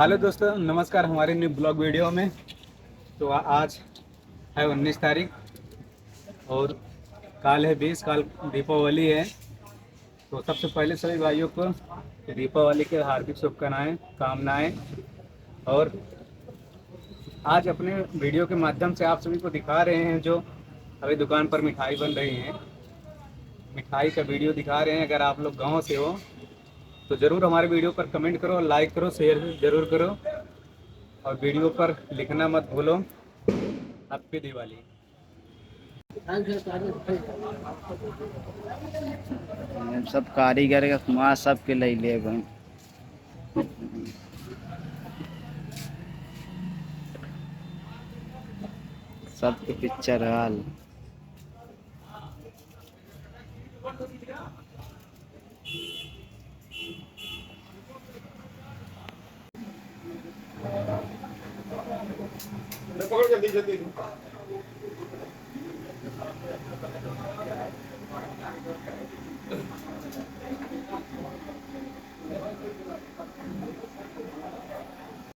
Hello दोस्तों, नमस्कार हमारे न्यू ब्लॉग वीडियो में। तो आज है 19 तारीख और काल है 20, काल दीपावली है। तो सबसे पहले सभी भाइयों को दीपावली के हार्दिक शुभकामनाएं कामनाएं। और आज अपने वीडियो के माध्यम से आप सभी को दिखा रहे हैं जो अभी दुकान पर मिठाई बन रही है, मिठाई का वीडियो दिखा रहे हैं। अगर आप लोग गाँव से हो तो ज़रूर हमारे वीडियो पर कमेंट करो, लाइक करो, शेयर ज़रूर करो और वीडियो पर लिखना मत भूलो। हैप्पी दिवाली। सब कारीगर का माँ सबके ले ले भाई। सबके पिक्चर हाल